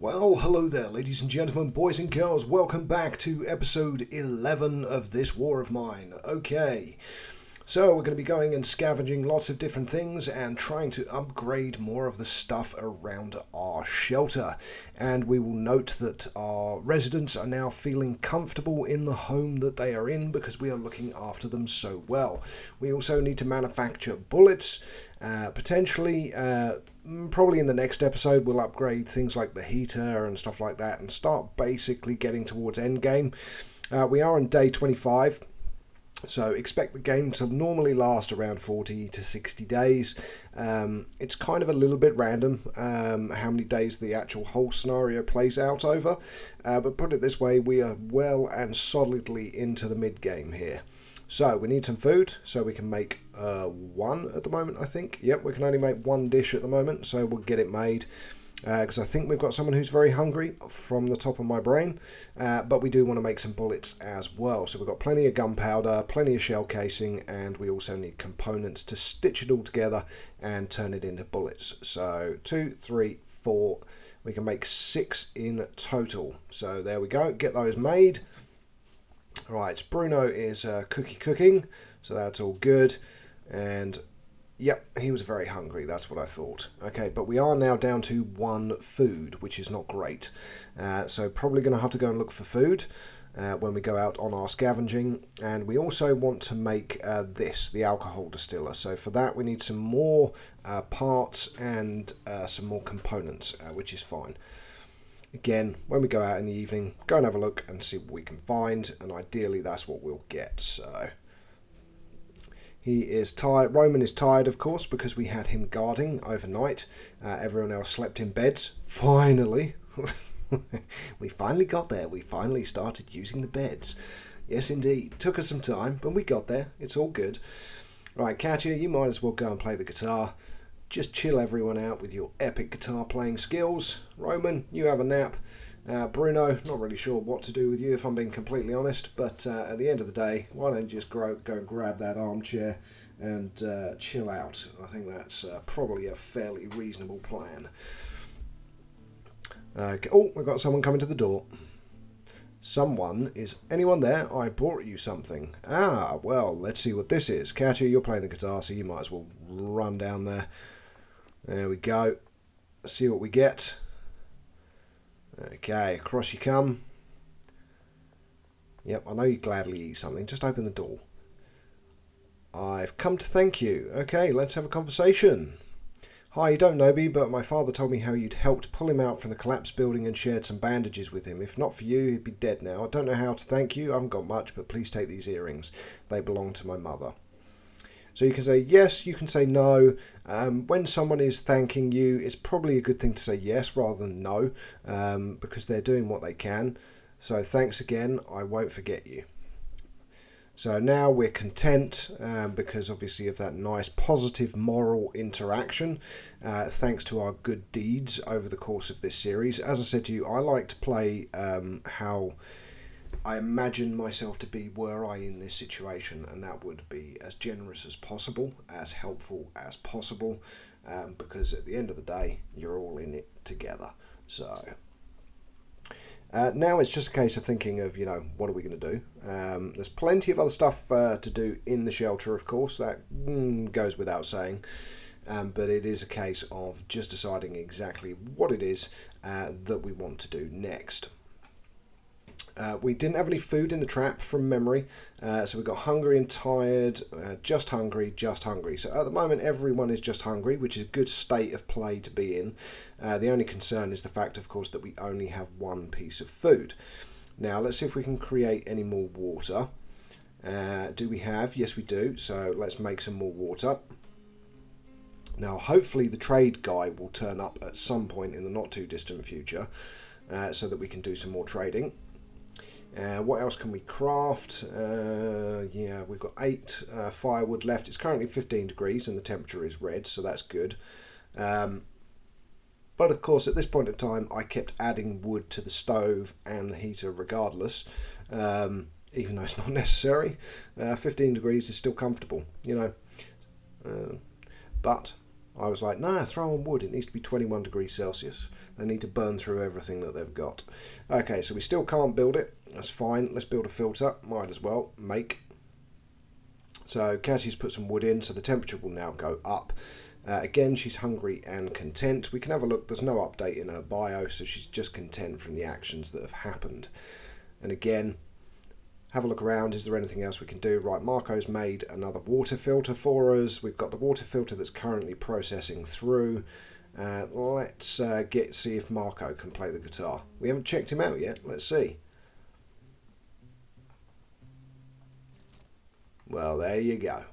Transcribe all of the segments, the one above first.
Well, hello there, ladies and gentlemen, boys and girls. Welcome back to episode 11 of this war of mine. Okay, so we're going to be going and scavenging lots of different things and trying to upgrade more of the stuff around our shelter. And we will note that our residents are now feeling comfortable in the home that they are in because we are looking after them so well. We also need to manufacture bullets, potentially. Probably in the next episode we'll upgrade things like the heater and stuff like that and start basically getting towards endgame. We are on day 25, so expect the game to normally last around 40 to 60 days. It's kind of a little bit random how many days the actual whole scenario plays out over, but put it this way, we are well and solidly into the mid-game here. So we need some food, so we can make one at the moment, I think. Yep, we can only make one dish at the moment, so we'll get it made. Because I think we've got someone who's very hungry from the top of my brain. But we do want to make some bullets as well. So we've got plenty of gunpowder, plenty of shell casing, and we also need components to stitch it all together and turn it into bullets. So 2, 3, 4, we can make 6 in total. So there we go, get those made. Right, Bruno is cooking, so that's all good. And yep, he was very hungry, that's what I thought. Okay, but we are now down to 1 food, which is not great. So probably going to have to go and look for food when we go out on our scavenging. And we also want to make the alcohol distiller. So for that we need some more parts and some more components, which is fine. Again, when we go out in the evening, go and have a look and see what we can find, and ideally that's what we'll get. So he is tired. Roman is tired, of course, because we had him guarding overnight. Everyone else slept in beds. Finally, we finally got there. We finally started using the beds. Yes, indeed. Took us some time, but we got there. It's all good. Right, Katya, you might as well go and play the guitar. Just chill everyone out with your epic guitar playing skills. Roman, you have a nap. Bruno, not really sure what to do with you if I'm being completely honest, but at the end of the day, why don't you just go and grab that armchair and chill out. I think that's probably a fairly reasonable plan. Oh, we've got someone coming to the door. Anyone there? I brought you something. Ah, well, let's see what this is. Katya, you're playing the guitar, so you might as well run down there. There we go. Let's see what we get. Okay, across you come. Yep, I know you'd gladly eat something. Just open the door. I've come to thank you. Okay, let's have a conversation. Hi, you don't know me, but my father told me how you'd helped pull him out from the collapsed building and shared some bandages with him. If not for you, he'd be dead now. I don't know how to thank you. I haven't got much, but please take these earrings. They belong to my mother. So you can say yes, you can say no. When someone is thanking you, it's probably a good thing to say yes rather than no, because they're doing what they can. So thanks again, I won't forget you. So now we're content because obviously of that nice positive moral interaction, thanks to our good deeds over the course of this series. As I said to you, I like to play how I imagine myself to be were I in this situation, and that would be as generous as possible, as helpful as possible, because at the end of the day, you're all in it together. So now it's just a case of thinking of, what are we going to do? There's plenty of other stuff to do in the shelter, of course, that goes without saying, but it is a case of just deciding exactly what it is that we want to do next. We didn't have any food in the trap from memory, so we got hungry and tired, just hungry. So at the moment everyone is just hungry, which is a good state of play to be in. The only concern is the fact, of course, that we only have 1 piece of food. Now let's see if we can create any more water. Do we have? Yes, we do. So let's make some more water. Now hopefully the trade guy will turn up at some point in the not too distant future, so that we can do some more trading. What else can we craft? Yeah, we've got 8 firewood left. It's currently 15 degrees and the temperature is red, so that's good. But of course, at this point in time, I kept adding wood to the stove and the heater regardless, even though it's not necessary. 15 degrees is still comfortable, but I was like, nah, throw on wood. It needs to be 21 degrees Celsius. They need to burn through everything that they've got. Okay, so we still can't build it. That's fine. Let's build a filter. Might as well. Make. So Cattie's put some wood in, so the temperature will now go up. Again, she's hungry and content. We can have a look. There's no update in her bio, so she's just content from the actions that have happened. And again, have a look around. Is there anything else we can do? Right, Marco's made another water filter for us. We've got the water filter that's currently processing through. Let's see if Marco can play the guitar. We haven't checked him out yet. Let's see. Well, there you go.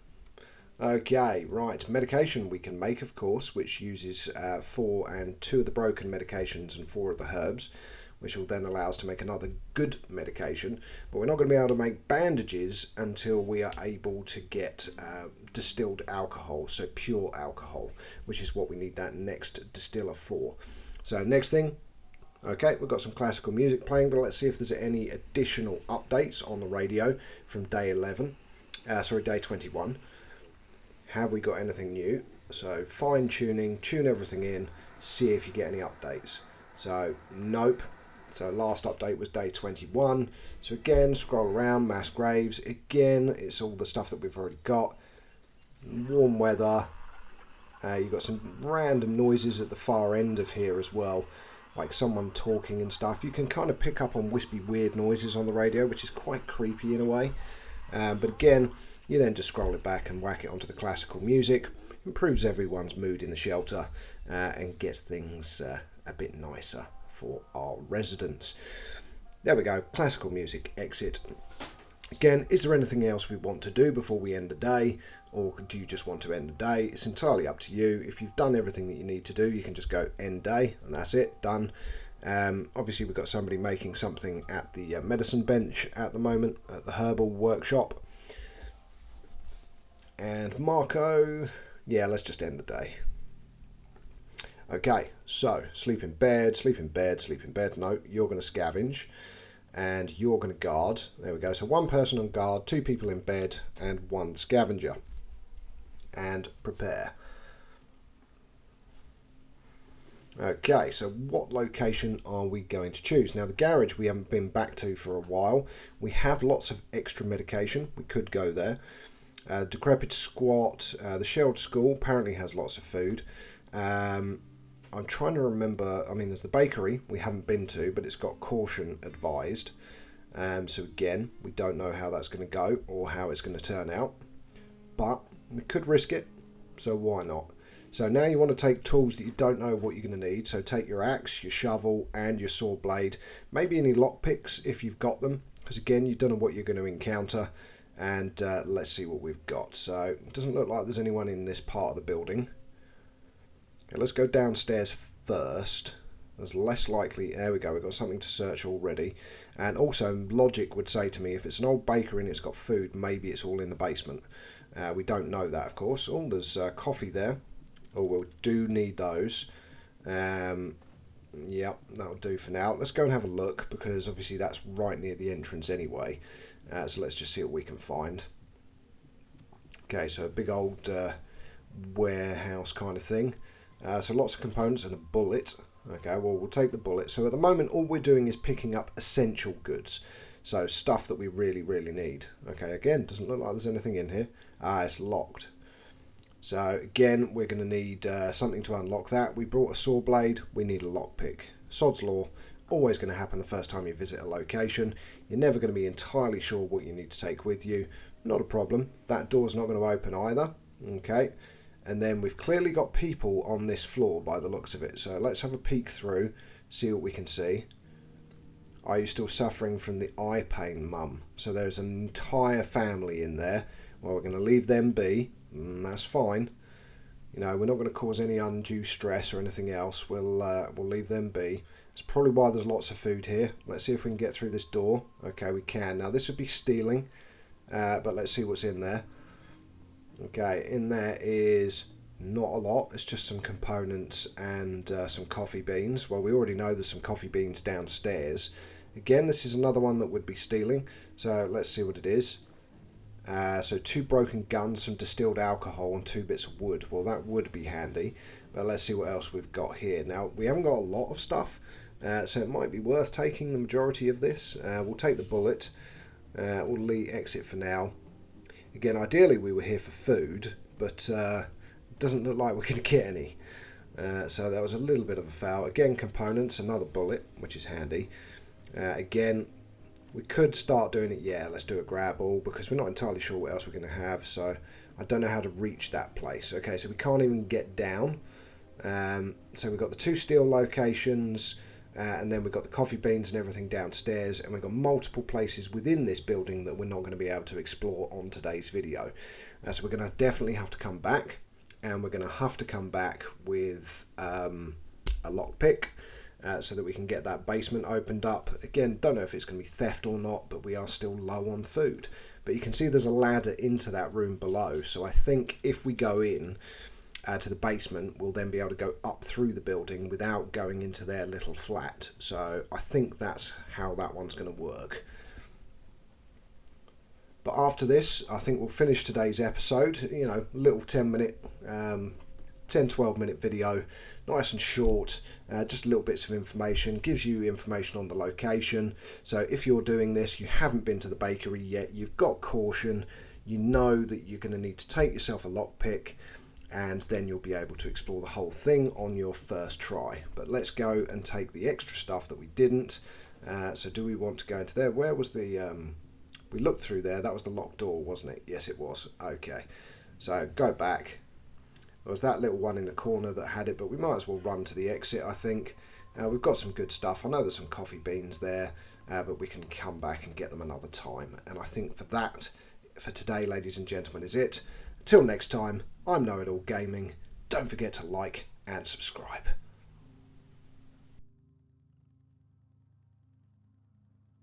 Okay, right. Medication we can make, of course, which uses 4 and 2 of the broken medications and 4 of the herbs, which will then allow us to make another good medication. But we're not going to be able to make bandages until we are able to get distilled alcohol, so pure alcohol, which is what we need that next distiller for. So next thing, okay, we've got some classical music playing, but let's see if there's any additional updates on the radio from day 21. Have we got anything new? So fine tuning, tune everything in, see if you get any updates. So nope. So last update was day 21. So again, scroll around, mass graves. Again, it's all the stuff that we've already got. Warm weather. You've got some random noises at the far end of here as well, like someone talking and stuff. You can kind of pick up on wispy, weird noises on the radio, which is quite creepy in a way. But again, you then just scroll it back and whack it onto the classical music. Improves everyone's mood in the shelter and gets things a bit nicer for our residents. There we go, classical music, exit. Again, is there anything else we want to do before we end the day, or do you just want to end the day? It's entirely up to you. If you've done everything that you need to do, you can just go end day, and that's it, done. Obviously we've got somebody making something at the medicine bench at the moment, at the herbal workshop. And Marco, yeah, let's just end the day. Okay, so sleep in bed, sleep in bed, sleep in bed. No, you're going to scavenge and you're going to guard. There we go. So 1 person on guard, 2 people in bed and 1 scavenger. And prepare. Okay, so what location are we going to choose? Now the garage we haven't been back to for a while. We have lots of extra medication. We could go there. Decrepit squat, the shelled school apparently has lots of food. I'm trying to remember, I mean there's the bakery we haven't been to, but it's got caution advised. So again, we don't know how that's going to go or how it's going to turn out. But we could risk it, so why not? So now you want to take tools that you don't know what you're going to need. So take your axe, your shovel and your saw blade. Maybe any lockpicks if you've got them, because again you don't know what you're going to encounter. And let's see what we've got. So it doesn't look like there's anyone in this part of the building. Okay, let's go downstairs first. There's less likely. There we go. We've got something to search already. And also logic would say to me, if it's an old bakery and it's got food, maybe it's all in the basement. We don't know that, of course. Oh, there's coffee there. Oh, we do need those. Yep, that'll do for now. Let's go and have a look, because obviously that's right near the entrance anyway. So let's just see what we can find. Okay, so a big old warehouse kind of thing. So lots of components and a bullet. Okay, well we'll take the bullet. So at the moment all we're doing is picking up essential goods. So stuff that we really, really need. Okay, again, doesn't look like there's anything in here. It's locked. So again, we're going to need something to unlock that. We brought a saw blade, we need a lockpick. Sod's law, always going to happen the first time you visit a location. You're never going to be entirely sure what you need to take with you. Not a problem. That door's not going to open either. Okay, and then we've clearly got people on this floor by the looks of it. So let's have a peek through, see what we can see. Are you still suffering from the eye pain, mum? So there's an entire family in there. Well, we're going to leave them be. That's fine. You know, we're not going to cause any undue stress or anything else. We'll leave them be. It's probably why there's lots of food here. Let's see if we can get through this door. Okay, we can. Now this would be stealing, but let's see what's in there. Okay, in there is not a lot. It's just some components and some coffee beans. Well, we already know there's some coffee beans downstairs. Again, this is another one that would be stealing. So let's see what it is. So 2 broken guns, some distilled alcohol and 2 bits of wood. Well, that would be handy. But let's see what else we've got here. Now, we haven't got a lot of stuff, so it might be worth taking the majority of this. We'll take the bullet. We'll exit for now. Again, ideally we were here for food, but it doesn't look like we're going to get any. So that was a little bit of a foul. Again, components, another bullet, which is handy. Again, we could start doing it. Yeah, let's do a grab all, because we're not entirely sure what else we're going to have. So I don't know how to reach that place. Okay, so we can't even get down. So we've got the 2 steel locations, and then we've got the coffee beans and everything downstairs, and we've got multiple places within this building that we're not going to be able to explore on today's video. So we're going to definitely have to come back, and we're going to have to come back with a lockpick, so that we can get that basement opened up. Again, don't know if it's going to be theft or not, but we are still low on food. But you can see there's a ladder into that room below, so I think if we go in to the basement, we'll then be able to go up through the building without going into their little flat. So I think that's how that one's going to work. But after this, I think we'll finish today's episode. You know, little 10-12 minute video, nice and short, just little bits of information, gives you information on the location. So if you're doing this, you haven't been to the bakery yet, you've got caution, you know that you're going to need to take yourself a lockpick, and then you'll be able to explore the whole thing on your first try. But let's go and take the extra stuff that we didn't. So do we want to go into there? Where was the... we looked through there. That was the locked door, wasn't it? Yes, it was. Okay. So go back. There was that little one in the corner that had it, but we might as well run to the exit, I think. We've got some good stuff. I know there's some coffee beans there, but we can come back and get them another time. And I think for that, for today, ladies and gentlemen, is it. Till next time, I'm Know It All Gaming. Don't forget to like and subscribe.